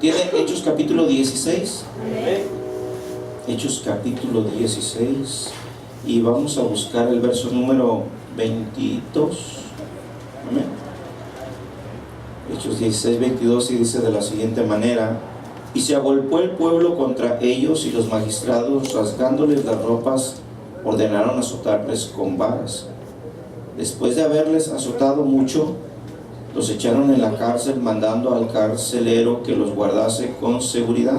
¿Tiene Hechos capítulo 16? Hechos capítulo 16. Y vamos a buscar el verso número 22. Amén. Hechos 16, 22, y dice de la siguiente manera: y se agolpó el pueblo contra ellos, y los magistrados, rasgándoles las ropas, ordenaron azotarles con varas. Después de haberles azotado mucho, los echaron en la cárcel, mandando al carcelero que los guardase con seguridad,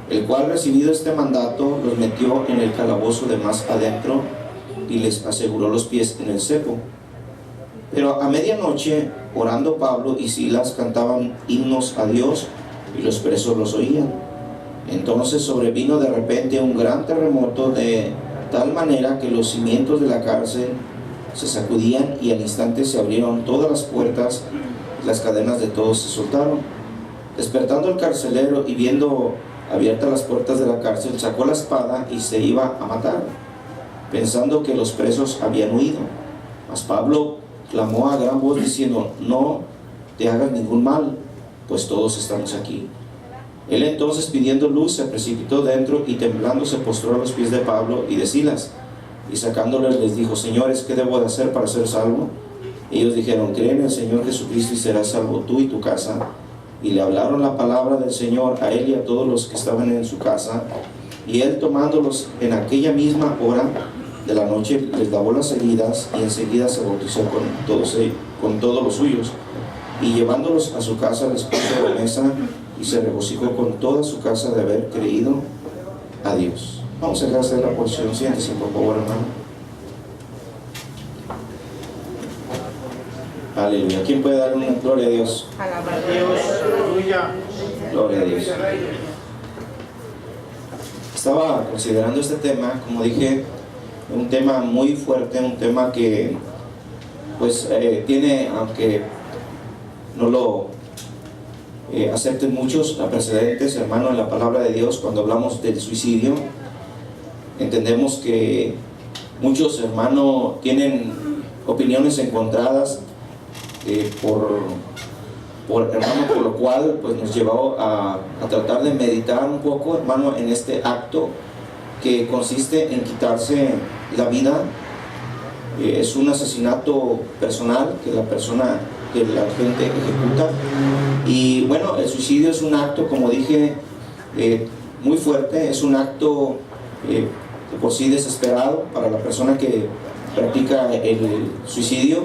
el cual, recibido este mandato, los metió en el calabozo de más adentro y les aseguró los pies en el cepo. Pero a medianoche, orando, Pablo y Silas cantaban himnos a Dios, y los presos los oían. Entonces sobrevino de repente un gran terremoto, de tal manera que los cimientos de la cárcel se sacudían, y al instante se abrieron todas las puertas, y las cadenas de todos se soltaron. Despertando el carcelero y viendo abiertas las puertas de la cárcel, sacó la espada y se iba a matar, pensando que los presos habían huido. Mas Pablo clamó a gran voz diciendo: no te hagas ningún mal, pues todos estamos aquí. Él entonces, pidiendo luz, se precipitó dentro, y temblando se postró a los pies de Pablo y de Silas, y sacándoles les dijo: señores, ¿qué debo de hacer para ser salvo? Ellos dijeron: cree en el Señor Jesucristo y serás salvo tú y tu casa. Y le hablaron la palabra del Señor a él y a todos los que estaban en su casa. Y él, tomándolos en aquella misma hora de la noche, les lavó las heridas, y enseguida se bautizó con todos los suyos. Y llevándolos a su casa, les puso la mesa, y se regocijó con toda su casa de haber creído a Dios. Vamos a hacer la porción. Siéntese, por favor, hermano. Aleluya. ¿Quién puede dar una gloria a Dios? Alabado a Dios. Aleluya. Gloria a Dios. Estaba considerando este tema, como dije, un tema muy fuerte, un tema que pues tiene, aunque no lo acepten muchos, precedentes, hermano, en la palabra de Dios. Cuando hablamos del suicidio, entendemos que muchos, hermano, tienen opiniones encontradas, hermano, por lo cual pues nos llevó a tratar de meditar un poco, hermano, en este acto que consiste en quitarse la vida. Es un asesinato personal que la gente ejecuta. Y bueno, el suicidio es un acto, como dije, muy fuerte. Es un acto de por sí desesperado para la persona que practica el suicidio.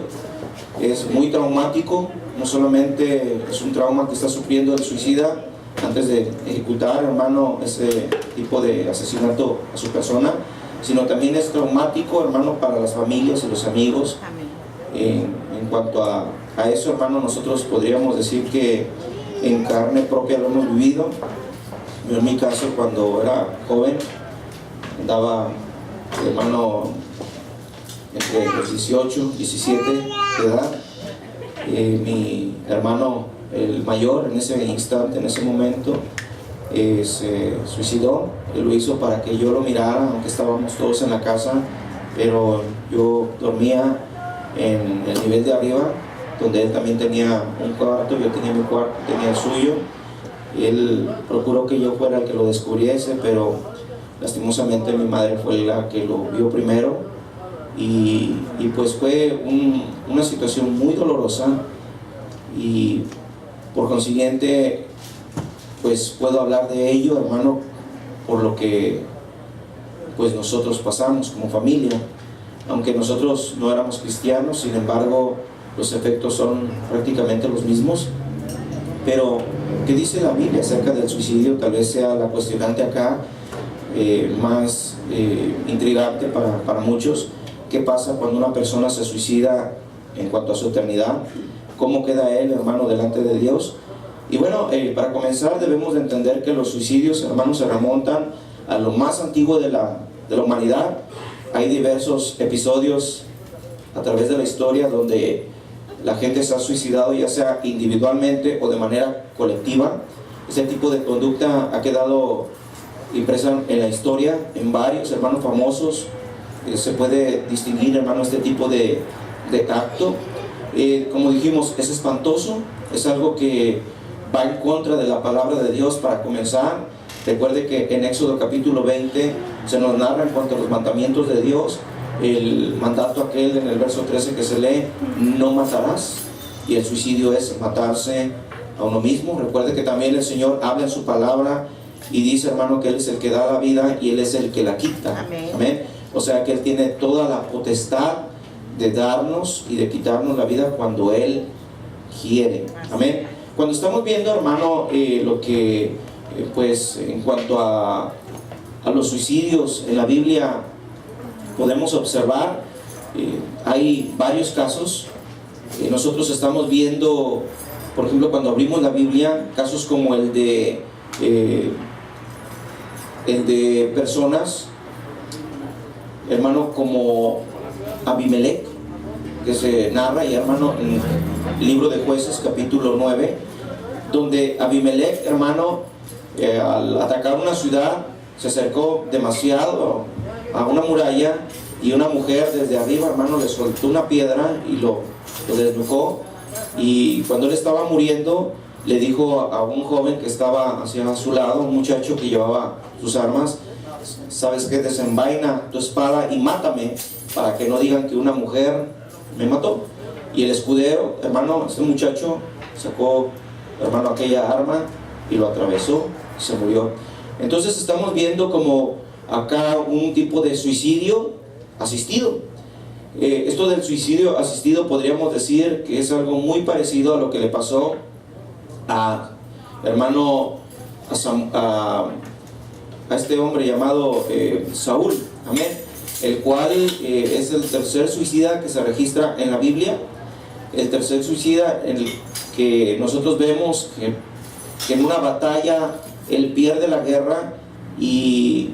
Es muy traumático. No solamente es un trauma que está sufriendo el suicida antes de ejecutar, hermano, ese tipo de asesinato a su persona, sino también es traumático, hermano, para las familias y los amigos. En cuanto a eso, hermano, nosotros podríamos decir que en carne propia lo hemos vivido. Yo, en mi caso, cuando era joven, andaba, hermano, entre los 18 y 17 de edad. Mi hermano, el mayor, en ese instante, en ese momento, se suicidó. Él lo hizo para que yo lo mirara, aunque estábamos todos en la casa, pero yo dormía en el nivel de arriba, donde él también tenía un cuarto, yo tenía mi cuarto, tenía el suyo. Él procuró que yo fuera el que lo descubriese, pero lastimosamente mi madre fue la que lo vio primero. Y pues fue una situación muy dolorosa, y por consiguiente pues puedo hablar de ello, hermano, por lo que pues nosotros pasamos como familia. Aunque nosotros no éramos cristianos, sin embargo los efectos son prácticamente los mismos. Pero ¿qué dice la Biblia acerca del suicidio? Tal vez sea la cuestionante acá, más intrigante para muchos. ¿Qué pasa cuando una persona se suicida en cuanto a su eternidad? ¿Cómo queda él, hermano, delante de Dios? Y bueno, para comenzar debemos de entender que los suicidios, hermanos, se remontan a lo más antiguo de la humanidad. Hay diversos episodios a través de la historia donde la gente se ha suicidado, ya sea individualmente o de manera colectiva. Ese tipo de conducta ha quedado impresa en la historia, en varios hermanos famosos. Se puede distinguir, hermano, este tipo de acto. Como dijimos, es espantoso, es algo que va en contra de la palabra de Dios. Para comenzar, recuerde que en Éxodo capítulo 20 se nos narra en cuanto a los mandamientos de Dios, el mandato aquel en el verso 13 que se lee: no matarás. Y el suicidio es matarse a uno mismo. Recuerde que también el Señor habla en su palabra y dice, hermano, que Él es el que da la vida y Él es el que la quita. Amén. Amén. O sea que Él tiene toda la potestad de darnos y de quitarnos la vida cuando Él quiere. Amén. Cuando estamos viendo, hermano, lo que pues en cuanto a los suicidios en la Biblia podemos observar, hay varios casos. Nosotros estamos viendo, por ejemplo, cuando abrimos la Biblia, casos como el de personas, hermano, como Abimelech, que se narra, y hermano, en el libro de Jueces capítulo 9, donde Abimelech, hermano, al atacar una ciudad, se acercó demasiado a una muralla, y una mujer desde arriba, hermano, le soltó una piedra y lo desnucó. Y cuando él estaba muriendo, le dijo a un joven que estaba hacia su lado, un muchacho que llevaba sus armas: ¿sabes qué? Desenvaina tu espada y mátame, para que no digan que una mujer me mató. Y el escudero, hermano, este muchacho sacó, hermano, aquella arma y lo atravesó y se murió. Entonces estamos viendo como acá un tipo de suicidio asistido. Esto del suicidio asistido podríamos decir que es algo muy parecido a lo que le pasó a hermano a este hombre llamado Saúl, amén, el cual es el tercer suicida que se registra en la Biblia, el tercer suicida en el que nosotros vemos que en una batalla él pierde la guerra, y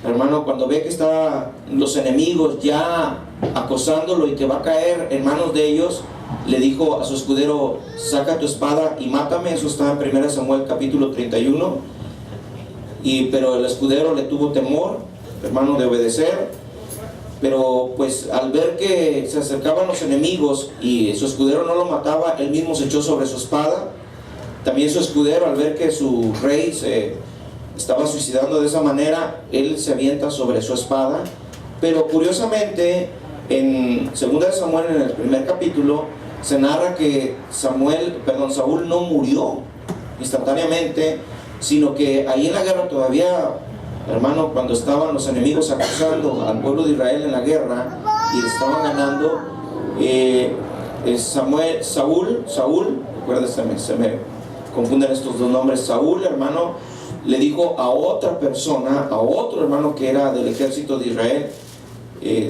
hermano, cuando ve que están los enemigos ya acosándolo y que va a caer en manos de ellos, le dijo a su escudero: saca tu espada y mátame. Eso está en 1 Samuel capítulo 31. Pero el escudero le tuvo temor, hermano, de obedecer. Pero pues al ver que se acercaban los enemigos y su escudero no lo mataba, él mismo se echó sobre su espada. También su escudero, al ver que su rey se estaba suicidando de esa manera, él se avienta sobre su espada. Pero curiosamente, en 2 Samuel, en el primer capítulo, se narra que Saúl no murió instantáneamente, sino que ahí en la guerra todavía, hermano, cuando estaban los enemigos acusando al pueblo de Israel en la guerra y estaban ganando, Saúl, recuerden, se me confunden estos dos nombres. Saúl, hermano, le dijo a otra persona, a otro hermano que era del ejército de Israel: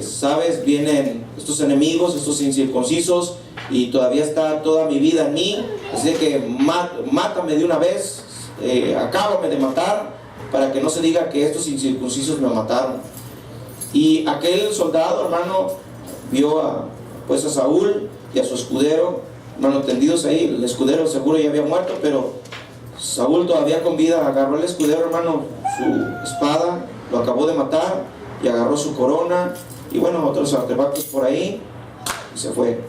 sabes, vienen estos enemigos, estos incircuncisos, y todavía está toda mi vida en mí, así que mátame de una vez, acábame de matar, para que no se diga que estos incircuncisos me mataron. Y aquel soldado, hermano, vio a Saúl y a su escudero, hermano, tendidos ahí. El escudero seguro ya había muerto, pero Saúl todavía con vida agarró al escudero, hermano, su espada, lo acabó de matar, y agarró su corona y bueno, otros artefactos por ahí, y se fue.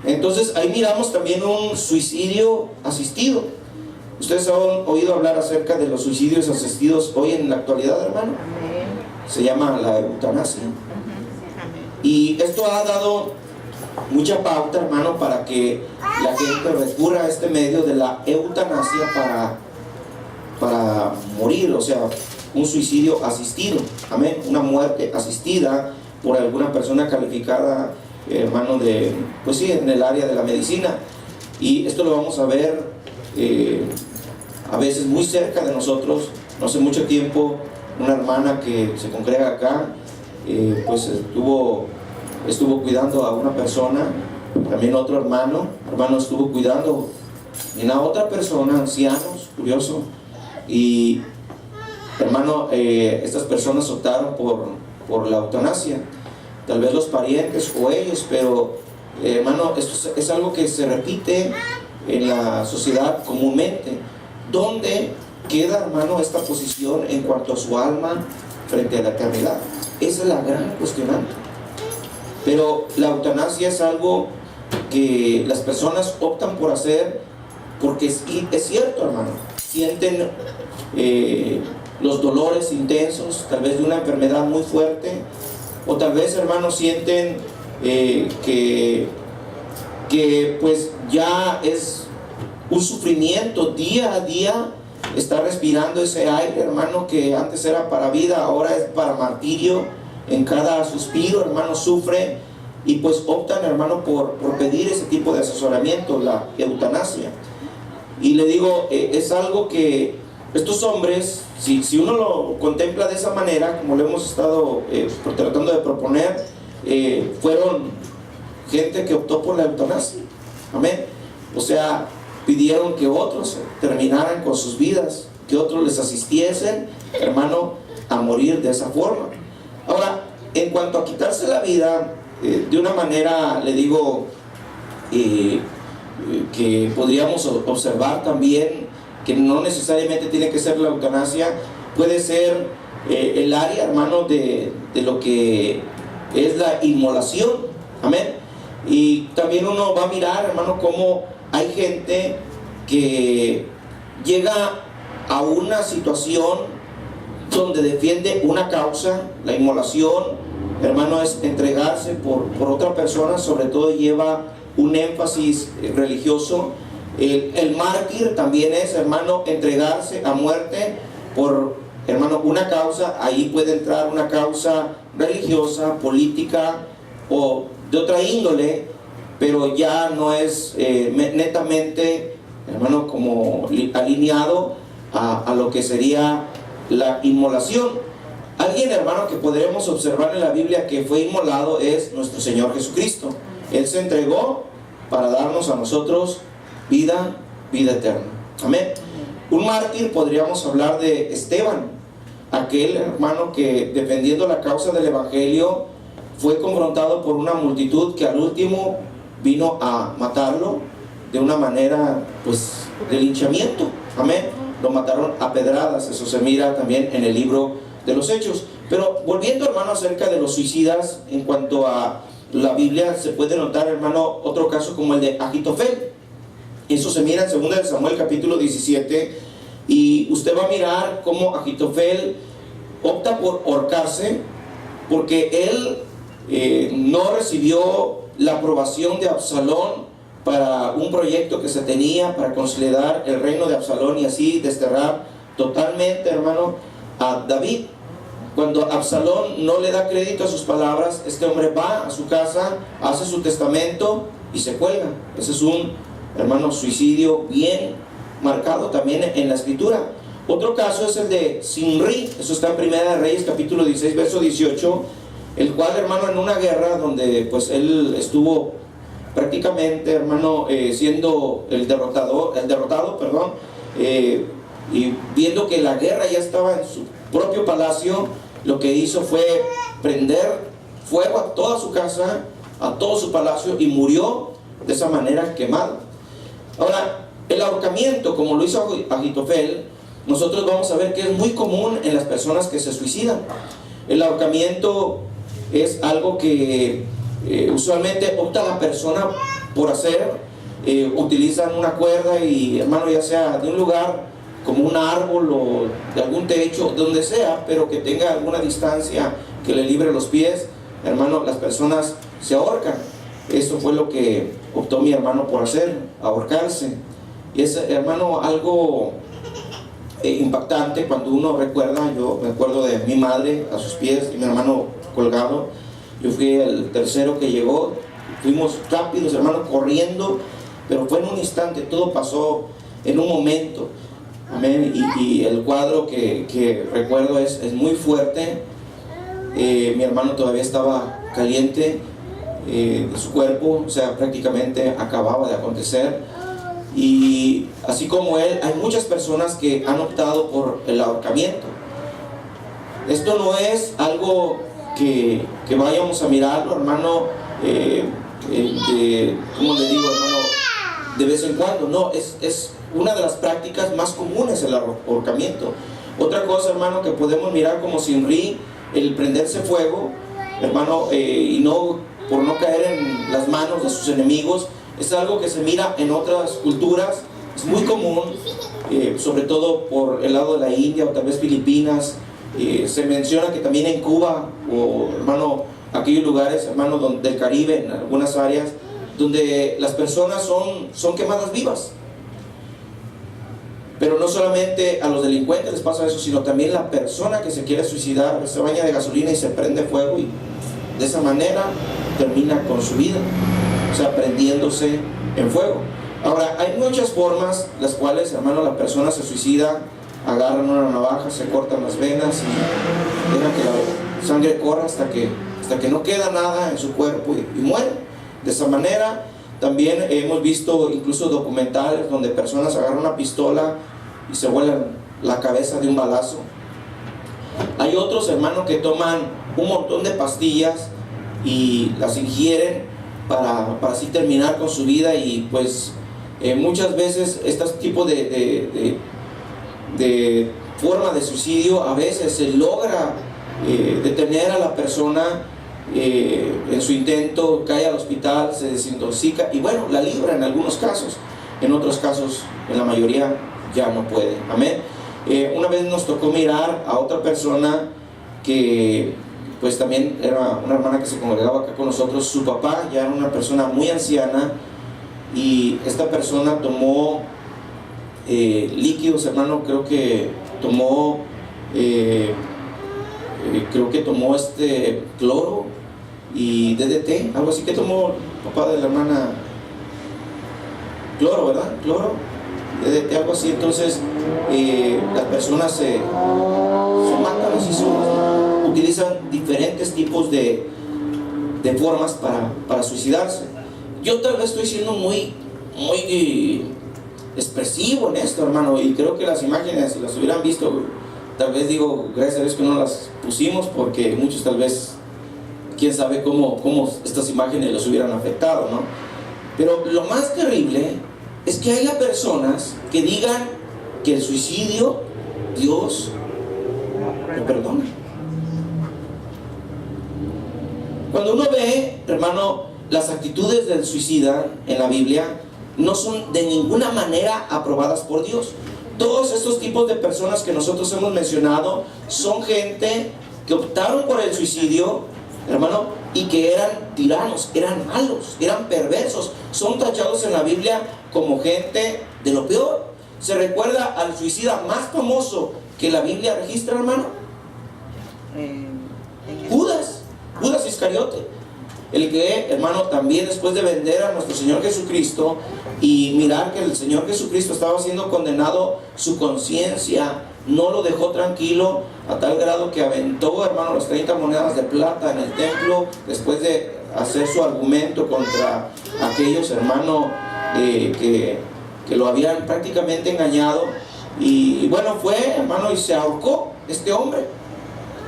Entonces ahí miramos también un suicidio asistido. Ustedes han oído hablar acerca de los suicidios asistidos hoy en la actualidad, hermano. Amén. Se llama la eutanasia. Amén. Y esto ha dado mucha pauta, hermano, para que la gente recurra a este medio de la eutanasia para morir, o sea, un suicidio asistido, amén, una muerte asistida por alguna persona calificada, hermano, pues sí, en el área de la medicina. Y esto lo vamos a ver a veces muy cerca de nosotros. No hace mucho tiempo, una hermana que se congrega acá, pues estuvo cuidando a una persona. También otro hermano estuvo cuidando a una otra persona, ancianos, curioso. Y hermano, estas personas optaron por la eutanasia, tal vez los parientes o ellos, pero hermano, esto es algo que se repite en la sociedad comúnmente. ¿Dónde queda, hermano, esta posición en cuanto a su alma frente a la eternidad? Esa es la gran cuestionante. Pero la eutanasia es algo que las personas optan por hacer porque es cierto, hermano, sienten los dolores intensos, tal vez de una enfermedad muy fuerte, o tal vez, hermano, sienten que pues ya es un sufrimiento día a día estar respirando ese aire, hermano, que antes era para vida, ahora es para martirio. En cada suspiro, hermano, sufre, y pues optan, hermano, por pedir ese tipo de asesoramiento, la eutanasia. Y le digo, es algo que estos hombres, si uno lo contempla de esa manera, como lo hemos estado tratando de proponer, fueron gente que optó por la eutanasia. Amén. O sea, pidieron que otros terminaran con sus vidas, que otros les asistiesen, hermano, a morir de esa forma. Ahora, en cuanto a quitarse la vida, de una manera, le digo, que podríamos observar también, que no necesariamente tiene que ser la eutanasia, puede ser el área, hermano, de lo que es la inmolación. Amén. Y también uno va a mirar, hermano, cómo hay gente que llega a una situación donde defiende una causa. La inmolación, hermano, es entregarse por otra persona, sobre todo lleva un énfasis religioso. El mártir también es, hermano, entregarse a muerte por, hermano, una causa. Ahí puede entrar una causa religiosa, política o de otra índole, pero ya no es netamente, hermano, como alineado a lo que sería la inmolación. Alguien, hermano, que podremos observar en la Biblia que fue inmolado es nuestro Señor Jesucristo. Él se entregó para darnos a nosotros vida eterna. Amén. Un mártir, podríamos hablar de Esteban, aquel hermano que, defendiendo la causa del Evangelio, fue confrontado por una multitud que al último vino a matarlo de una manera, pues, de linchamiento. Amén. Lo mataron a pedradas. Eso se mira también en el libro de los Hechos. Pero volviendo, hermano, acerca de los suicidas, en cuanto a la Biblia, se puede notar, hermano, otro caso como el de Agitofel. Eso se mira en 2 Samuel capítulo 17, y usted va a mirar cómo Agitofel opta por ahorcarse, porque él no recibió la aprobación de Absalón para un proyecto que se tenía para consolidar el reino de Absalón y así desterrar totalmente, hermano, a David. Cuando Absalón no le da crédito a sus palabras, este hombre va a su casa, hace su testamento y se cuelga. Ese es un, hermano, suicidio bien marcado también en la escritura. Otro caso es el de Zimri. Eso está en Primera de Reyes capítulo 16 verso 18, el cual, hermano, en una guerra donde pues él estuvo prácticamente, hermano, siendo el derrotado, y viendo que la guerra ya estaba en su propio palacio, lo que hizo fue prender fuego a toda su casa, a todo su palacio, y murió de esa manera quemado. Ahora, el ahorcamiento, como lo hizo Agitofel, nosotros vamos a ver que es muy común en las personas que se suicidan. El ahorcamiento es algo que usualmente opta la persona por hacer. Utilizan una cuerda y, hermano, ya sea de un lugar como un árbol o de algún techo, donde sea, pero que tenga alguna distancia que le libre los pies, hermano, las personas se ahorcan. Eso fue lo que optó mi hermano por hacer, ahorcarse. Y es, hermano, algo impactante cuando uno recuerda. Yo me acuerdo de mi madre a sus pies y mi hermano colgado. Yo fui el tercero que llegó. Fuimos rápidos, hermano, corriendo, pero fue en un instante, todo pasó en un momento. Amén. Y el cuadro que recuerdo es muy fuerte. Mi hermano todavía estaba caliente de su cuerpo, o sea, prácticamente acababa de acontecer. Y así como él, hay muchas personas que han optado por el ahorcamiento. Esto no es algo que vayamos a mirarlo, hermano, ¿cómo le digo, hermano? De vez en cuando. No, es una de las prácticas más comunes, el ahorcamiento. Otra cosa, hermano, que podemos mirar como Zimri, el prenderse fuego, hermano, y no, por no caer en las manos de sus enemigos, es algo que se mira en otras culturas, Es muy común, sobre todo por el lado de la India o tal vez Filipinas. Se menciona que también en Cuba o, hermano, aquellos lugares, hermano, del Caribe, en algunas áreas, donde las personas son quemadas vivas. Pero no solamente a los delincuentes les pasa eso, sino también la persona que se quiere suicidar se baña de gasolina y se prende fuego, y de esa manera termina con su vida, o sea, prendiéndose en fuego. Ahora, hay muchas formas las cuales, hermano, la persona se suicida. Agarran una navaja, se cortan las venas y dejan que la sangre corra hasta que no queda nada en su cuerpo y muere. De esa manera también hemos visto incluso documentales donde personas agarran una pistola y se vuelan la cabeza de un balazo. Hay otros, hermanos, que toman un montón de pastillas y las ingieren para así terminar con su vida, y pues muchas veces este tipo de forma de suicidio, a veces se logra detener a la persona en su intento, cae al hospital, se desintoxica y bueno, la libra en algunos casos. En otros casos, en la mayoría, ya no puede. Amén. Una vez nos tocó mirar a otra persona que pues también era una hermana que se congregaba acá con nosotros. Su papá ya era una persona muy anciana, y esta persona tomó líquidos, hermano. Creo que tomó cloro y DDT, algo así que tomó el papá de la hermana. Cloro, ¿verdad? Cloro, DDT, algo así. Entonces las personas se matan así, utilizan diferentes tipos de formas para suicidarse. Yo tal vez estoy siendo muy expresivo en esto, hermano, y creo que las imágenes, si las hubieran visto, tal vez digo, gracias a Dios que no las pusimos, porque muchos tal vez, quién sabe cómo estas imágenes los hubieran afectado, ¿no? Pero lo más terrible es que haya personas que digan que el suicidio Dios lo perdona. Cuando uno ve, hermano, las actitudes del suicida en la Biblia, no son de ninguna manera aprobadas por Dios. Todos estos tipos de personas que nosotros hemos mencionado son gente que optaron por el suicidio, hermano, y que eran tiranos, eran malos, eran perversos. Son tachados en la Biblia como gente de lo peor. ¿Se recuerda al suicida más famoso que la Biblia registra, hermano? Judas Iscariote. El que, hermano, también después de vender a nuestro Señor Jesucristo y mirar que el Señor Jesucristo estaba siendo condenado, su conciencia no lo dejó tranquilo, a tal grado que aventó, hermano, las 30 monedas de plata en el templo, después de hacer su argumento contra aquellos, hermano, que lo habían prácticamente engañado. Y bueno, fue, hermano, y se ahorcó este hombre.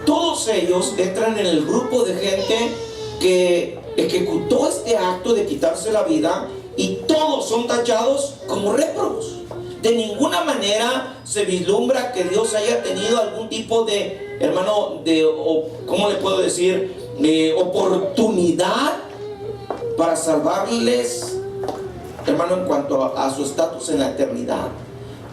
Todos ellos entran en el grupo de gente que ejecutó este acto de quitarse la vida, y todos son tachados como réprobos. De ninguna manera se vislumbra que Dios haya tenido algún tipo de, hermano, ¿cómo le puedo decir? Oportunidad para salvarles, hermano, en cuanto a su estatus en la eternidad.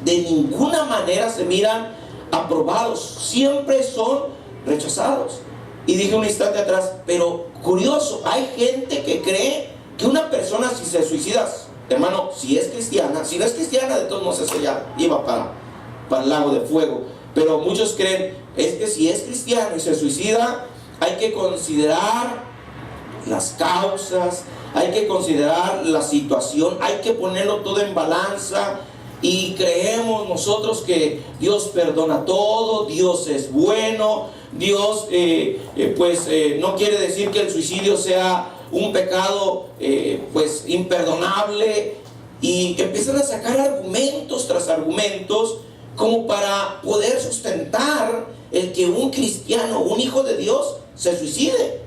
De ninguna manera se miran aprobados, siempre son rechazados. Y dije un instante atrás, pero curioso, hay gente que cree que una persona, si se suicida, hermano, si es cristiana, si no es cristiana, de todos modos ella iba para el lago de fuego. Pero muchos creen, es que si es cristiano y se suicida, hay que considerar las causas, hay que considerar la situación, hay que ponerlo todo en balanza. Y creemos nosotros que Dios perdona todo, Dios es bueno, Dios no quiere decir que el suicidio sea un pecado pues imperdonable, y empiezan a sacar argumentos tras argumentos como para poder sustentar el que un cristiano, un hijo de Dios, se suicide,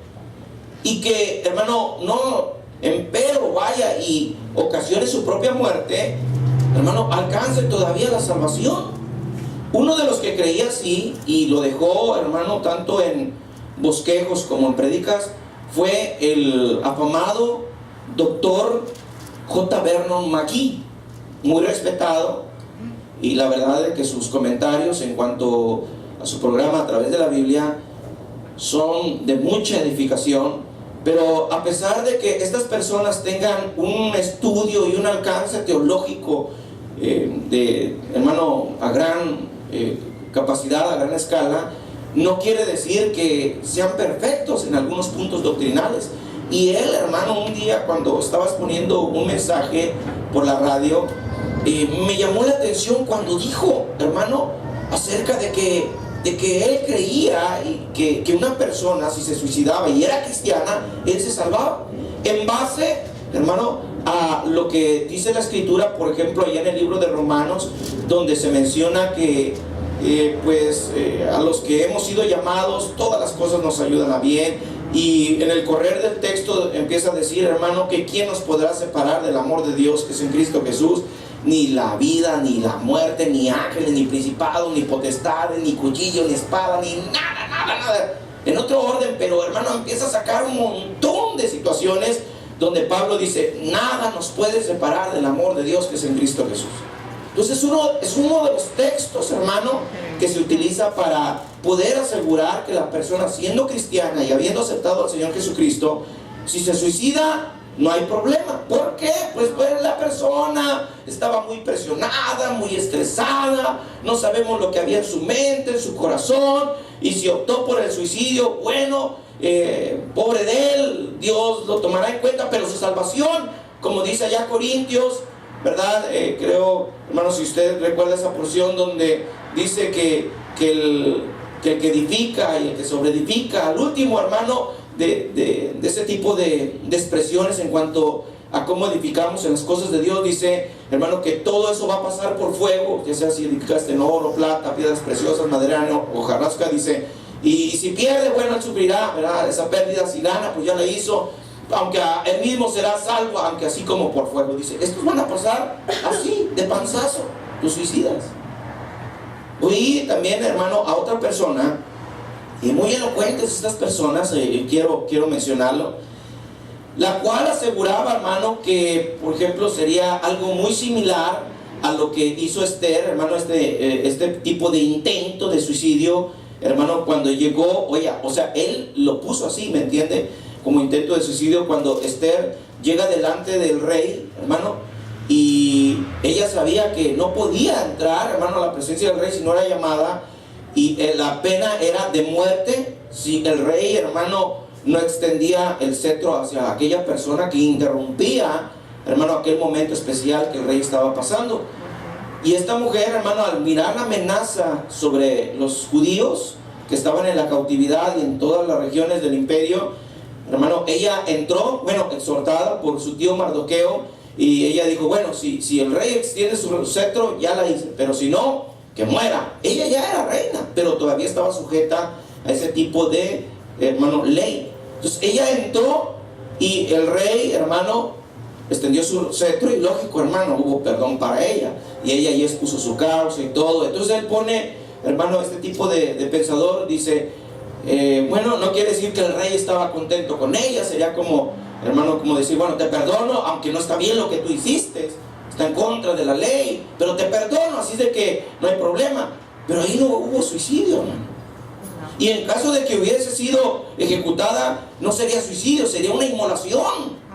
y que, hermano, no empero vaya y ocasione su propia muerte, hermano, alcance todavía la salvación. Uno de los que creía así y lo dejó, hermano, tanto en bosquejos como en prédicas, fue el afamado doctor J. Vernon McGee, muy respetado, y la verdad es que sus comentarios en cuanto a su programa a través de la Biblia son de mucha edificación. Pero a pesar de que estas personas tengan un estudio y un alcance teológico hermano, a gran capacidad, a gran escala, no quiere decir que sean perfectos en algunos puntos doctrinales. Y él, hermano, un día cuando estaba exponiendo un mensaje por la radio, me llamó la atención cuando dijo, hermano, acerca de que él creía que una persona, si se suicidaba y era cristiana, él se salvaba en base, hermano, a lo que dice la escritura. Por ejemplo, allá en el libro de Romanos, donde se menciona que a los que hemos sido llamados, todas las cosas nos ayudan a bien. Y en el correr del texto empieza a decir, hermano, que quién nos podrá separar del amor de Dios que es en Cristo Jesús. Ni la vida, ni la muerte, ni ángeles, ni principados, ni potestades, ni cuchillo, ni espada, ni nada. En otro orden, pero hermano, empieza a sacar un montón de situaciones donde Pablo dice, nada nos puede separar del amor de Dios que es en Cristo Jesús. Entonces es uno de los textos, hermano, que se utiliza para poder asegurar que la persona, siendo cristiana y habiendo aceptado al Señor Jesucristo, si se suicida, no hay problema. ¿Por qué? Pues la persona estaba muy presionada, muy estresada, no sabemos lo que había en su mente, en su corazón, y si optó por el suicidio, bueno, pobre de él, Dios lo tomará en cuenta, pero su salvación, como dice allá Corintios, ¿verdad? Creo, hermano, si usted recuerda esa porción donde dice que el que edifica y el que sobreedifica, al último, hermano, de ese tipo de expresiones en cuanto a cómo edificamos en las cosas de Dios, dice, hermano, que todo eso va a pasar por fuego, ya sea si edificaste en oro, plata, piedras preciosas, madera o hojarasca, dice, y si pierde, bueno, él sufrirá, ¿verdad? Esa pérdida. Si gana, pues ya la hizo, aunque él mismo será salvo, aunque así como por fuego. Dice, estos van a pasar así, de panzazo, los suicidas. Oí también, hermano, a otra persona, y muy elocuentes estas personas, quiero mencionarlo, la cual aseguraba, hermano, que por ejemplo sería algo muy similar a lo que hizo Esther, hermano, este tipo de intento de suicidio, hermano, cuando llegó, oye, o sea, él lo puso así, ¿me entiende? Como intento de suicidio, cuando Esther llega delante del rey, hermano, y ella sabía que no podía entrar, hermano, a la presencia del rey si no era llamada, y la pena era de muerte si el rey, hermano, no extendía el cetro hacia aquella persona que interrumpía, hermano, aquel momento especial que el rey estaba pasando. Y esta mujer, hermano, al mirar la amenaza sobre los judíos que estaban en la cautividad y en todas las regiones del imperio, hermano, ella entró, bueno, exhortada por su tío Mardoqueo, y ella dijo, bueno, si el rey extiende su cetro, ya la hice, pero si no, que muera. Ella ya era reina, pero todavía estaba sujeta a ese tipo de, hermano, ley. Entonces ella entró y el rey, hermano, extendió su cetro y lógico, hermano, hubo perdón para ella, y ella ya expuso su causa y todo. Entonces él pone, hermano, este tipo de pensador, dice, bueno, no quiere decir que el rey estaba contento con ella, sería como, hermano, como decir, bueno, te perdono, aunque no está bien lo que tú hiciste, está en contra de la ley, pero te perdono, así de que no hay problema. Pero ahí no hubo suicidio, hermano. Y en caso de que hubiese sido ejecutada, no sería suicidio, sería una inmolación.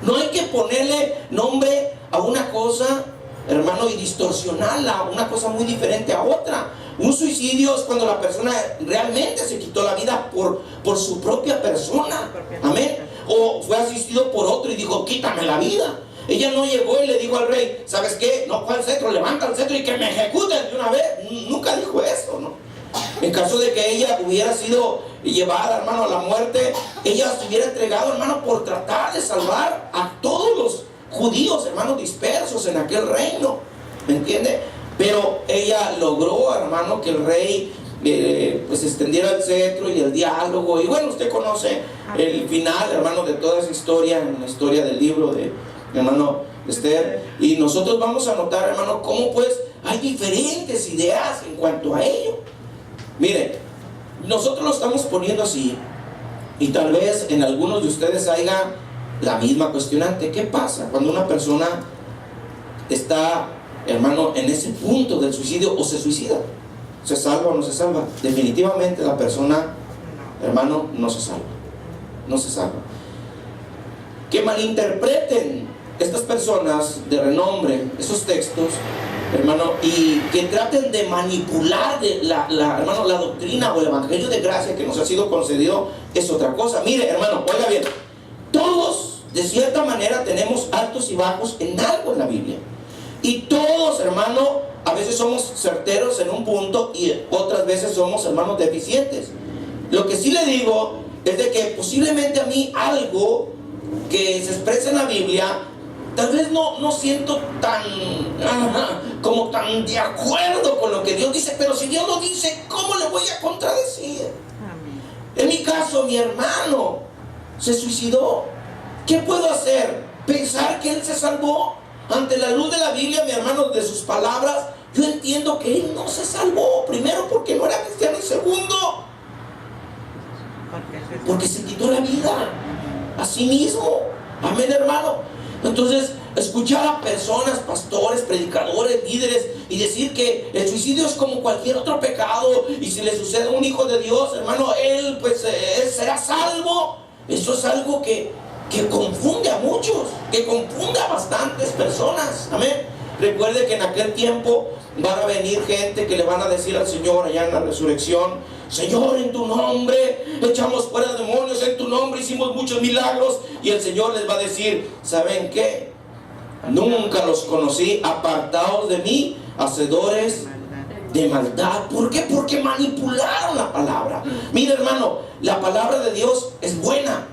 No hay que ponerle nombre a una cosa, hermano, y distorsionarla, una cosa muy diferente a otra. Un suicidio es cuando la persona realmente se quitó la vida por su propia persona. Amén. O fue asistido por otro y dijo, quítame la vida. Ella no llegó y le dijo al rey, ¿sabes qué? No fue el cetro, levanta el cetro y que me ejecuten de una vez. Nunca dijo eso, ¿no? En caso de que ella hubiera sido llevada, hermano, a la muerte, ella se hubiera entregado, hermano, por tratar de salvar a todos los judíos, hermanos, dispersos en aquel reino, ¿me entiende? Pero ella logró, hermano, que el rey pues extendiera el cetro y el diálogo. Y bueno, usted conoce el final, hermano, de toda esa historia, en la historia del libro de hermano Esther. Y nosotros vamos a notar, hermano, cómo pues hay diferentes ideas en cuanto a ello. Mire, nosotros lo estamos poniendo así, y tal vez en algunos de ustedes haya la misma cuestionante. ¿Qué pasa cuando una persona está hermano, en ese punto del suicidio, o se suicida. ¿Se salva o no se salva? Definitivamente la persona, hermano, no se salva. No se salva. Que malinterpreten estas personas de renombre esos textos, hermano, y que traten de manipular hermano, la doctrina o el evangelio de gracia que nos ha sido concedido, es otra cosa. Mire, hermano, oiga bien, todos de cierta manera tenemos altos y bajos en algo en la Biblia, y todos, hermano, a veces somos certeros en un punto y otras veces somos, hermanos, deficientes. Lo que sí le digo es de que posiblemente a mí algo que se expresa en la Biblia, tal vez no siento tan de acuerdo con lo que Dios dice, pero si Dios lo dice, ¿cómo le voy a contradecir? Amén. En mi caso, mi hermano se suicidó. ¿Qué puedo hacer? ¿Pensar que él se salvó? Ante la luz de la Biblia, mi hermano, de sus palabras, yo entiendo que él no se salvó. Primero, porque no era cristiano, y segundo, porque se quitó la vida a sí mismo. Amén, hermano. Entonces, escuchar a personas, pastores, predicadores, líderes, y decir que el suicidio es como cualquier otro pecado, y si le sucede a un hijo de Dios, hermano, él será salvo. Eso es algo que confunde a muchos, que confunde a bastantes personas. Amén. Recuerde que en aquel tiempo van a venir gente que le van a decir al Señor allá en la resurrección: Señor, en tu nombre echamos fuera demonios, en tu nombre hicimos muchos milagros. Y el Señor les va a decir: ¿saben qué? Nunca los conocí, apartados de mí, hacedores de maldad. ¿Por qué? Porque manipularon la palabra. Mira, hermano, la palabra de Dios es buena,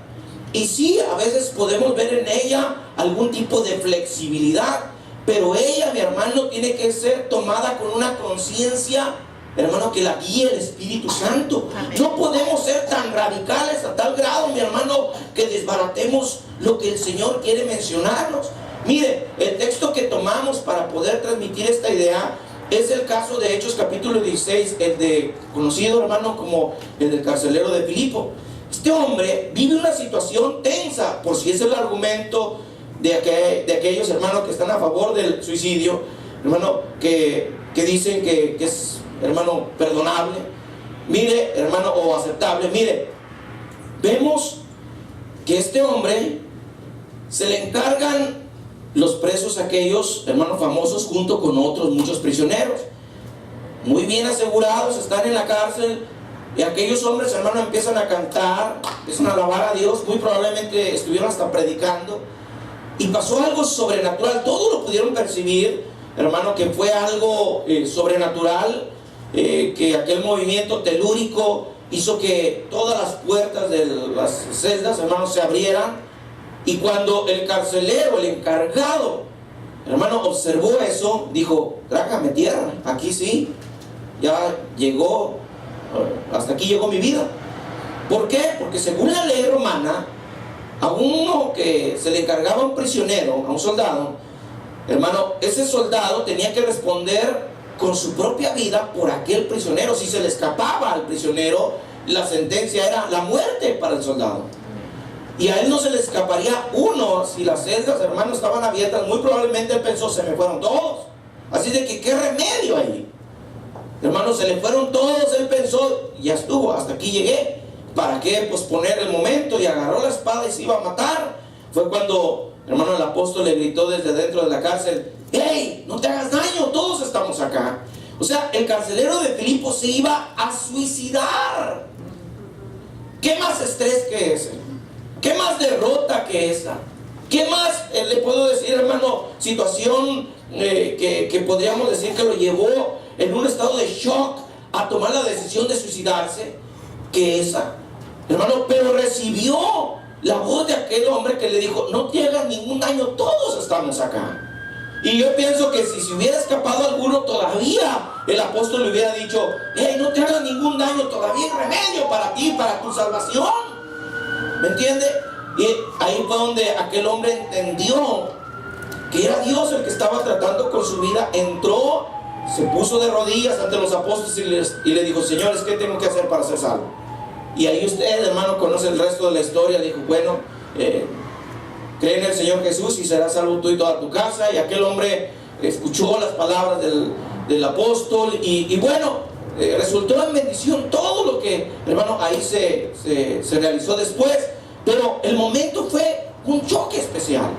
y sí, a veces podemos ver en ella algún tipo de flexibilidad, pero ella, mi hermano, tiene que ser tomada con una conciencia, hermano, que la guíe el Espíritu Santo. Amén. No podemos ser tan radicales a tal grado, mi hermano, que desbaratemos lo que el Señor quiere mencionarnos. Mire, el texto que tomamos para poder transmitir esta idea es el caso de Hechos capítulo 16, el de conocido, hermano, como el del carcelero de Filipo. Este hombre vive una situación tensa, por si es el argumento de aquellos hermanos que están a favor del suicidio, hermano, que dicen que es, hermano, perdonable. Mire, hermano, o aceptable. Mire, vemos que este hombre se le encargan los presos aquellos, hermanos, famosos, junto con otros muchos prisioneros, muy bien asegurados, están en la cárcel. Y aquellos hombres, hermano, empiezan a cantar, empiezan a alabar a Dios, muy probablemente estuvieron hasta predicando, y pasó algo sobrenatural. Todos lo pudieron percibir, hermano, que fue algo sobrenatural, que aquel movimiento telúrico hizo que todas las puertas de las celdas, hermano, se abrieran. Y cuando el carcelero, el encargado, hermano, observó eso, dijo: trágame tierra, aquí sí, ya llegó, hasta aquí llegó mi vida. ¿Por qué? Porque según la ley romana, a uno que se le encargaba a un prisionero, a un soldado, hermano, ese soldado tenía que responder con su propia vida por aquel prisionero. Si se le escapaba al prisionero, la sentencia era la muerte para el soldado. Y a él no se le escaparía uno. Si las celdas, hermano, estaban abiertas, muy probablemente él pensó: se me fueron todos. Así de que, ¿qué remedio ahí? Hermano, se le fueron todos. Él pensó: ya estuvo, hasta aquí llegué. ¿Para qué posponer el momento? Y agarró la espada y se iba a matar. Fue cuando, hermano, el apóstol le gritó desde dentro de la cárcel: ¡hey! No te hagas daño, todos estamos acá. O sea, el carcelero de Filipo se iba a suicidar. ¿Qué más estrés que ese? ¿Qué más derrota que esa? ¿Qué más le puedo decir, hermano? Situación que podríamos decir que lo llevó en un estado de shock a tomar la decisión de suicidarse, que esa, hermano. Pero recibió la voz de aquel hombre que le dijo: no te hagas ningún daño, todos estamos acá. Y yo pienso que si se hubiera escapado alguno, todavía el apóstol le hubiera dicho: hey, no te hagas ningún daño, todavía hay remedio para ti, para tu salvación. ¿Me entiende? Y ahí fue donde aquel hombre entendió que era Dios el que estaba tratando con su vida. Entró, se puso de rodillas ante los apóstoles y le dijo: señores, ¿qué tengo que hacer para ser salvo? Y ahí usted, hermano, conoce el resto de la historia. Dijo: bueno, cree en el Señor Jesús y serás salvo tú y toda tu casa. Y aquel hombre escuchó las palabras del apóstol y bueno, resultó en bendición todo lo que, hermano, ahí se realizó después. Pero el momento fue un choque especial.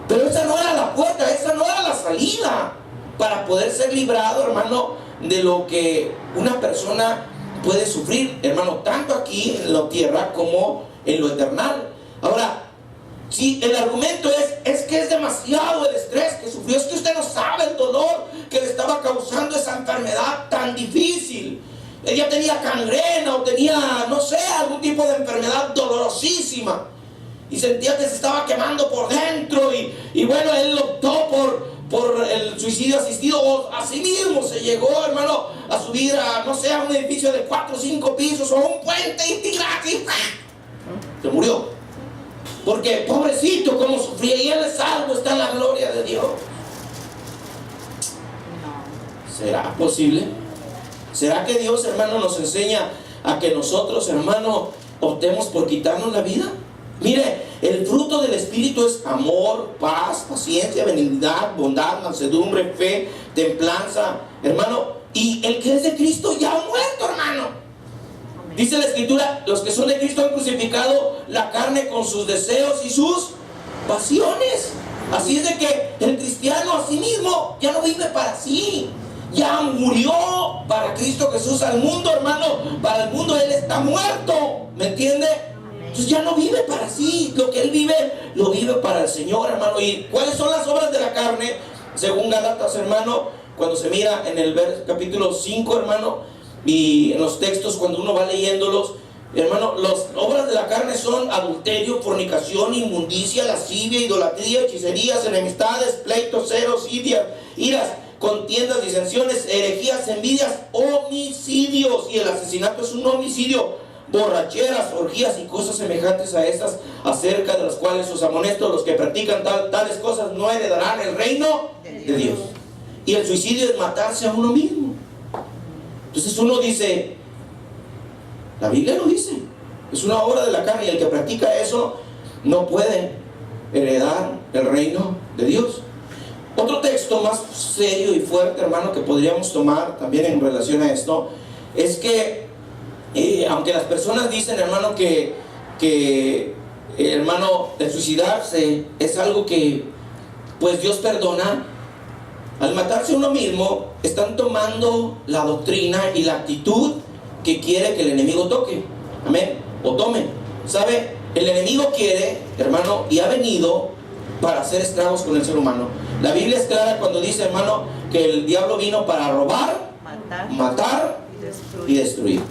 Pero esa no era la puerta, esa no era la salida para poder ser librado, hermano, de lo que una persona puede sufrir, hermano, tanto aquí en la tierra como en lo eternal. Ahora, si el argumento es que es demasiado el estrés que sufrió, es que usted no sabe el dolor que le estaba causando esa enfermedad tan difícil. Ella tenía gangrena o tenía, no sé, algún tipo de enfermedad dolorosísima y sentía que se estaba quemando por dentro y bueno, él optó por el suicidio asistido, o así mismo se llegó, hermano, a subir a, no sé, a un edificio de 4 o 5 pisos o a un puente y se murió. Porque pobrecito como sufría, y él es salvo, está en la gloria de Dios. ¿Será posible? ¿Será que Dios, hermano, nos enseña a que nosotros, hermano, optemos por quitarnos la vida? Mire, el fruto del Espíritu es amor, paz, paciencia, benignidad, bondad, mansedumbre, fe, templanza, hermano. Y el que es de Cristo ya ha muerto, hermano. Dice la Escritura, los que son de Cristo han crucificado la carne con sus deseos y sus pasiones. Así es de que el cristiano a sí mismo ya no vive para sí. Ya murió para Cristo Jesús al mundo, hermano. Para el mundo él está muerto, ¿me entiende? Entonces ya no vive para sí. Lo que él vive, lo vive para el Señor, hermano. ¿Y cuáles son las obras de la carne? Según Gálatas, hermano, cuando se mira en el capítulo 5, hermano, y en los textos cuando uno va leyéndolos, hermano, las obras de la carne son adulterio, fornicación, inmundicia, lascivia, idolatría, hechicerías, enemistades, pleitos, celos, iras, contiendas, disensiones, herejías, envidias, homicidios. Y el asesinato es un homicidio. Borracheras, orgías y cosas semejantes a estas, acerca de las cuales os amonesto, los que practican tales cosas no heredarán el reino de Dios. Y el suicidio es matarse a uno mismo. Entonces uno dice, la Biblia lo dice, es una obra de la carne, y el que practica eso no puede heredar el reino de Dios. Otro texto más serio y fuerte, hermano, que podríamos tomar también en relación a esto, es que aunque las personas dicen, hermano, que hermano, el suicidarse es algo que pues Dios perdona, al matarse uno mismo están tomando la doctrina y la actitud que quiere que el enemigo toque, amén, o tome. ¿Sabe? El enemigo quiere, hermano, y ha venido para hacer estragos con el ser humano. La Biblia es clara cuando dice, hermano, que el diablo vino para robar, matar y destruir.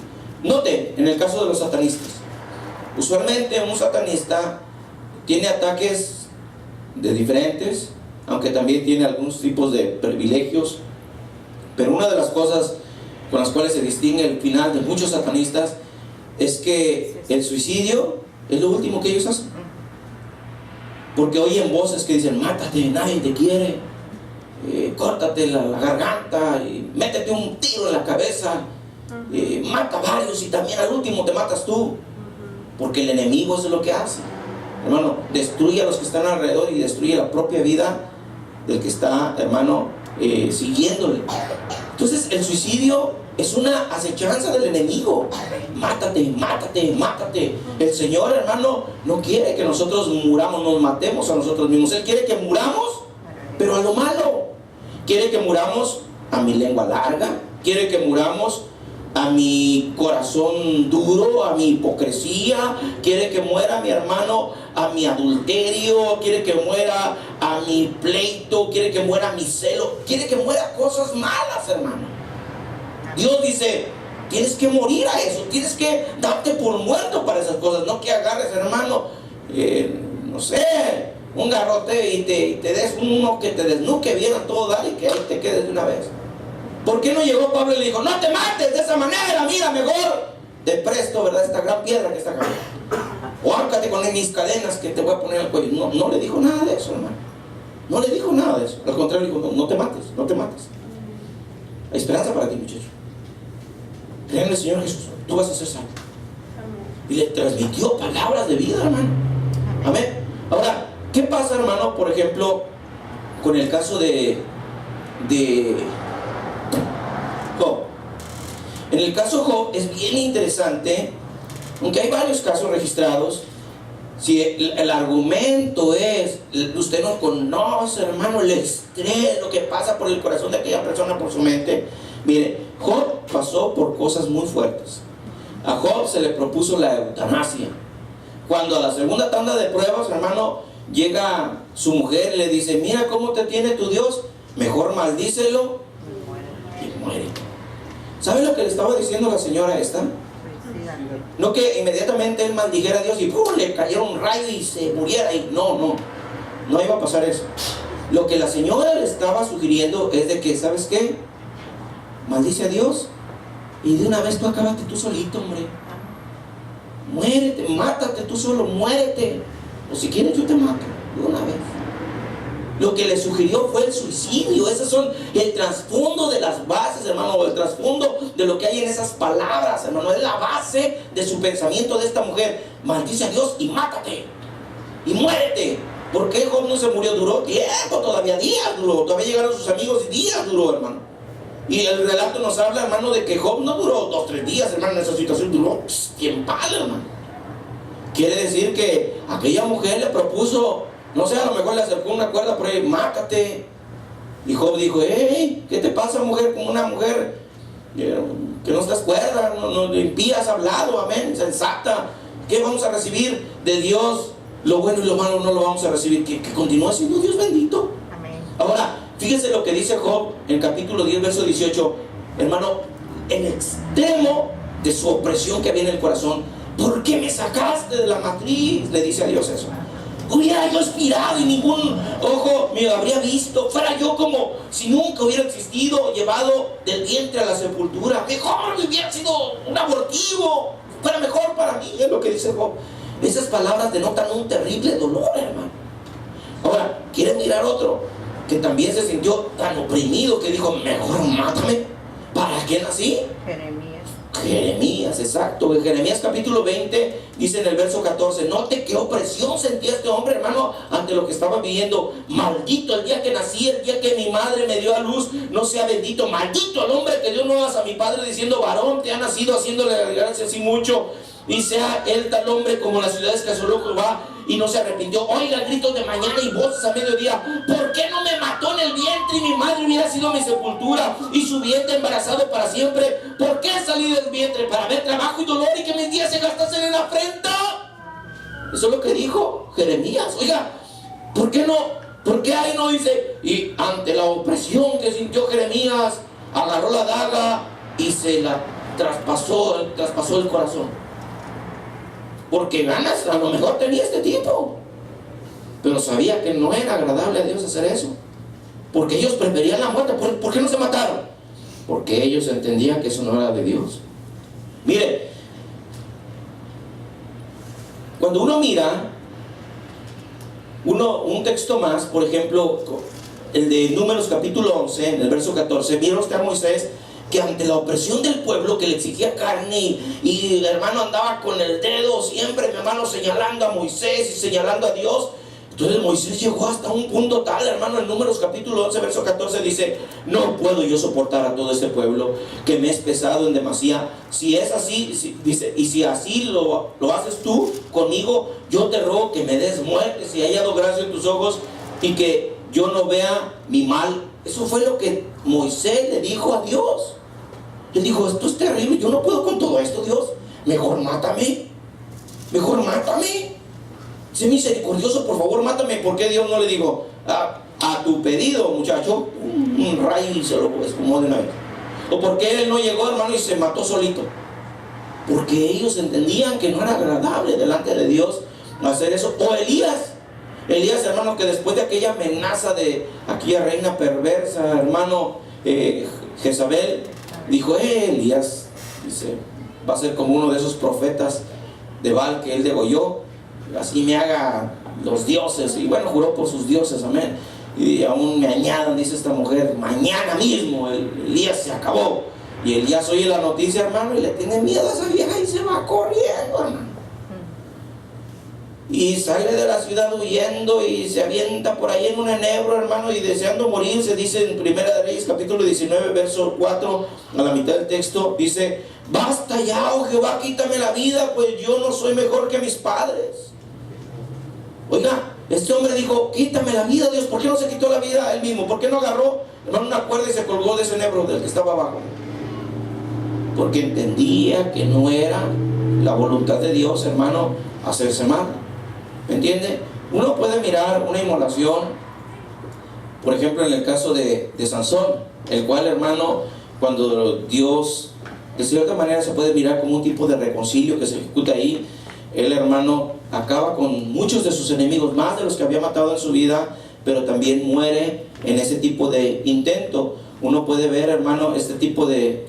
Note, en el caso de los satanistas, usualmente un satanista tiene ataques de diferentes, aunque también tiene algunos tipos de privilegios. Pero una de las cosas con las cuales se distingue el final de muchos satanistas es que el suicidio es lo último que ellos hacen. Porque oyen voces que dicen, mátate, nadie te quiere, córtate la garganta, y métete un tiro en la cabeza, mata a varios y también al último te matas tú. Porque el enemigo eso es lo que hace, hermano, destruye a los que están alrededor y destruye la propia vida del que está, hermano, siguiéndole. Entonces el suicidio es una acechanza del enemigo. Mátate, mátate, mátate. El Señor, hermano, no quiere que nosotros muramos, nos matemos a nosotros mismos. Él quiere que muramos, pero a lo malo. Quiere que muramos a mi lengua larga, quiere que muramos a mi corazón duro, a mi hipocresía, quiere que muera mi hermano a mi adulterio, quiere que muera a mi pleito, quiere que muera mi celo, quiere que muera cosas malas, hermano. Dios dice, tienes que morir a eso, tienes que darte por muerto para esas cosas, no que agarres, hermano, no sé, un garrote y te des uno que te desnuque bien a todo dar y que ahí te quedes de una vez. ¿Por qué no llegó Pablo y le dijo, no te mates de esa manera, mira, mejor te presto, ¿verdad?, esta gran piedra que está acá, o árcate con mis cadenas que te voy a poner al cuello? No le dijo nada de eso, hermano. No le dijo nada de eso. Al contrario, le dijo, no te mates, no te mates. Hay esperanza para ti, muchacho. Cree en el Señor Jesús, tú vas a ser salvo. Y le transmitió palabras de vida, hermano. Amén. Ahora, ¿qué pasa, hermano, por ejemplo, con el caso de de Job. En el caso Job es bien interesante, aunque hay varios casos registrados. Si el argumento es, usted no conoce, hermano, el estrés, lo que pasa por el corazón de aquella persona, por su mente. Mire, Job pasó por cosas muy fuertes. A Job se le propuso la eutanasia. Cuando a la segunda tanda de pruebas, hermano, llega su mujer y le dice: mira cómo te tiene tu Dios, mejor maldícelo y muere. ¿Sabe lo que le estaba diciendo la señora esta? No que inmediatamente él maldijera a Dios y ¡pum!, le cayera un rayo y se muriera. Y no iba a pasar eso. Lo que la señora le estaba sugiriendo es de que, ¿sabes qué? Maldice a Dios y de una vez tú acábate tú solito, hombre. Muérete, mátate tú solo, muérete. O si quieres yo te mato de una vez. Lo que le sugirió fue el suicidio. Esos son el trasfondo de las bases, hermano, o el trasfondo de lo que hay en esas palabras, hermano. Es la base de su pensamiento de esta mujer. Maldice a Dios y mátate y muérete. ¿Por qué Job no se murió? Duró tiempo, todavía días duró. Todavía llegaron sus amigos y días duró, hermano. Y el relato nos habla, hermano, de que Job no duró 2 o 3 días, hermano. En esa situación duró tiempal, hermano. Quiere decir que aquella mujer le propuso, no sé, a lo mejor le acercó una cuerda por ahí: mátate. Y Job dijo: hey, ¿qué te pasa, mujer? Como una mujer que no estás cuerda, no impía, has hablado, amén, sensata. ¿Qué vamos a recibir de Dios? Lo bueno y lo malo no lo vamos a recibir. Que continúe siendo Dios bendito. Amén. Ahora, fíjense lo que dice Job en el capítulo 10, verso 18. Hermano, en extremo de su opresión que había en el corazón: ¿por qué me sacaste de la matriz? Le dice a Dios eso. Hubiera yo expirado y ningún ojo me habría visto. Fuera yo como si nunca hubiera existido, llevado del vientre a la sepultura. Mejor me hubiera sido un abortivo. Fuera mejor para mí. Es lo que dice Job. Esas palabras denotan un terrible dolor, hermano. Ahora, ¿quieren mirar otro que también se sintió tan oprimido que dijo: mejor mátame? ¿Para qué nací? Jeremías, exacto. En Jeremías capítulo 20 dice en el verso 14: note qué opresión sentía este hombre, hermano, ante lo que estaba viviendo. Maldito el día que nací, el día que mi madre me dio a luz, no sea bendito. Maldito el hombre que dio nuevas a mi padre diciendo: varón te ha nacido, haciéndole gracia así mucho. Y sea él tal hombre como las ciudades que asoló Jehová y no se arrepintió. Oiga gritos de mañana y voces a mediodía: ¿por qué no me mató en el vientre y mi madre hubiera sido mi sepultura y su vientre embarazado para siempre? ¿Por qué salí del vientre? Para ver trabajo y dolor y que mis días se gastasen en afrenta. Eso es lo que dijo Jeremías. Oiga, ¿por qué no? ¿Por qué ahí no dice: y ante la opresión que sintió Jeremías, agarró la daga y se la traspasó el corazón? Porque ganas a lo mejor tenía este tipo, pero sabía que no era agradable a Dios hacer eso, porque ellos preferían la muerte. ¿Por qué no se mataron? Porque ellos entendían que eso no era de Dios. Mire, cuando uno mira un texto más, por ejemplo el de Números capítulo 11, en el verso 14, vieron usted a Moisés que ante la opresión del pueblo que le exigía carne y el hermano andaba con el dedo siempre, mi hermano, señalando a Moisés y señalando a Dios. Entonces Moisés llegó hasta un punto tal, hermano, en Números capítulo 11, verso 14 dice: no puedo yo soportar a todo este pueblo que me es pesado en demasía. Si es así, dice, y si así lo haces tú conmigo, yo te ruego que me des muerte si he hallado gracia en tus ojos y que yo no vea mi mal. Eso fue lo que Moisés le dijo a Dios. Él dijo: esto es terrible, yo no puedo con todo esto, Dios. Mejor mátame. Mejor mátame. Sé misericordioso, por favor, mátame. ¿Por qué Dios no le dijo: a tu pedido, muchacho, un rayo y se lo esfumó de una vez? ¿O por qué él no llegó, hermano, y se mató solito? Porque ellos entendían que no era agradable delante de Dios hacer eso. O Elías, hermano, que después de aquella amenaza de aquella reina perversa, hermano, Jezabel, dijo: Elías, dice, va a ser como uno de esos profetas de Baal que él degolló, así me haga los dioses. Y bueno, juró por sus dioses, amén. Y aún me añadan, dice esta mujer, mañana mismo Elías se acabó. Y Elías oye la noticia, hermano, y le tiene miedo a esa vieja y se va corriendo, hermano. y sale de la ciudad huyendo y se avienta por ahí en un enebro, hermano, y deseando morir. Se dice en Primera de Reyes capítulo 19 verso 4, a la mitad del texto, dice: basta ya, oh Jehová, quítame la vida, pues yo no soy mejor que mis padres. Oiga, este hombre dijo: quítame la vida, Dios. ¿Por qué no se quitó la vida a él mismo? ¿Por qué no agarró, hermano, una cuerda y se colgó de ese enebro del que estaba abajo? Porque entendía que no era la voluntad de Dios, hermano, hacerse mal. ¿Me entiende? Uno puede mirar una inmolación, por ejemplo, en el caso de Sansón, el cual, hermano, cuando Dios, de cierta manera, se puede mirar como un tipo de reconcilio que se ejecuta ahí. El hermano acaba con muchos de sus enemigos, más de los que había matado en su vida, pero también muere en ese tipo de intento. Uno puede ver, hermano, este tipo de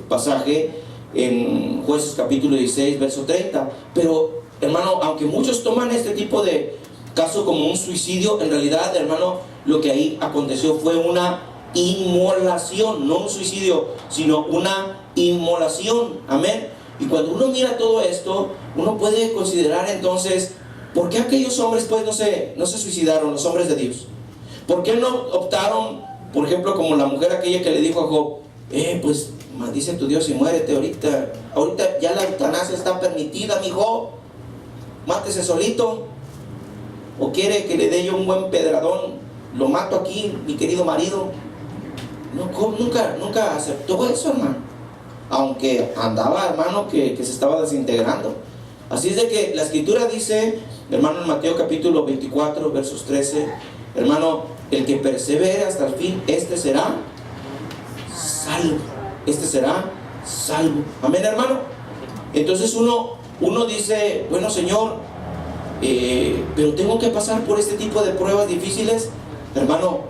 pasaje en Jueces capítulo 16, verso 30. Pero, hermano, aunque muchos toman este tipo de caso como un suicidio, en realidad, hermano, lo que ahí aconteció fue una inmolación, no un suicidio, sino una inmolación. Amén. Y cuando uno mira todo esto, uno puede considerar entonces, ¿por qué aquellos hombres pues no se suicidaron, los hombres de Dios? ¿Por qué no optaron, por ejemplo, como la mujer aquella que le dijo a Job: pues maldice tu Dios y muérete ahorita ya la eutanasia está permitida, mi Job, mátese solito? ¿O quiere que le dé yo un buen pedradón? Lo mato aquí, mi querido marido. No, Job nunca aceptó eso, hermano, aunque andaba, hermano, que se estaba desintegrando. Así es de que la escritura dice, hermano, en Mateo capítulo 24 versos 13, hermano, el que persevere hasta el fin, este será salvo. Este será salvo. Amén, hermano. Entonces uno dice: bueno, Señor, pero tengo que pasar por este tipo de pruebas difíciles. Hermano,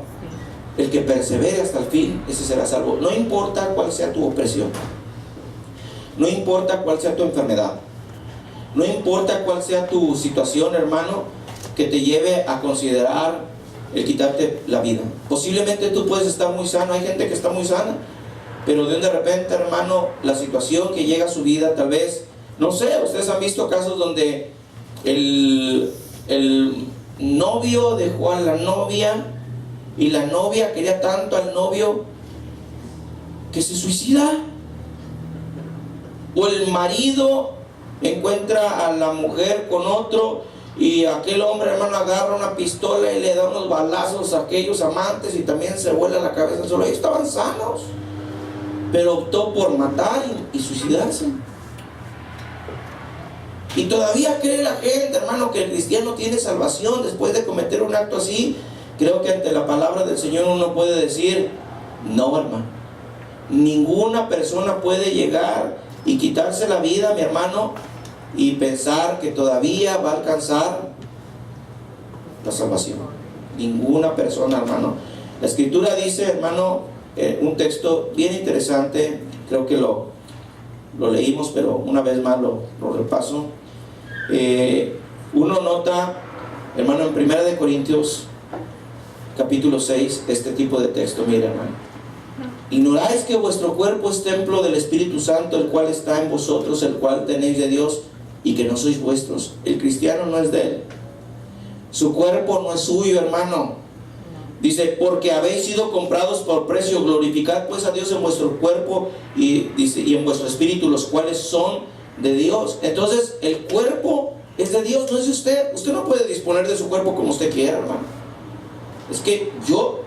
el que persevere hasta el fin, ese será salvo. No importa cuál sea tu opresión, no importa cuál sea tu enfermedad, no importa cuál sea tu situación, hermano, que te lleve a considerar el quitarte la vida. Posiblemente tú puedes estar muy sano, hay gente que está muy sana, pero de repente, hermano, la situación que llega a su vida, tal vez, no sé, ustedes han visto casos donde el novio dejó a la novia y la novia quería tanto al novio que se suicida. O el marido encuentra a la mujer con otro y aquel hombre, hermano, agarra una pistola y le da unos balazos a aquellos amantes y también se vuela la cabeza solo. Ellos estaban sanos, pero optó por matar y suicidarse. Y todavía cree la gente, hermano, que el cristiano tiene salvación después de cometer un acto así. Creo que ante la palabra del Señor uno puede decir: no, hermano, ninguna persona puede llegar y quitarse la vida, mi hermano, y pensar que todavía va a alcanzar la salvación. Ninguna persona, hermano. La escritura dice, hermano, un texto bien interesante, creo que lo leímos, pero una vez más lo repaso. Uno nota, hermano, en 1 Corintios capítulo 6, este tipo de texto. Mira, hermano: ignoráis que vuestro cuerpo es templo del Espíritu Santo, el cual está en vosotros, el cual tenéis de Dios, y que no sois vuestros. El cristiano no es de él, su cuerpo no es suyo, hermano. Dice: porque habéis sido comprados por precio, glorificad pues a Dios en vuestro cuerpo y en vuestro espíritu, los cuales son de Dios. Entonces el cuerpo es de Dios, no es de usted. Usted no puede disponer de su cuerpo como usted quiera, hermano. Es que yo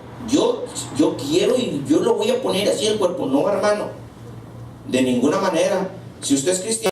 quiero y yo lo voy a poner así el cuerpo. No, hermano, de ninguna manera. Si usted es cristiano,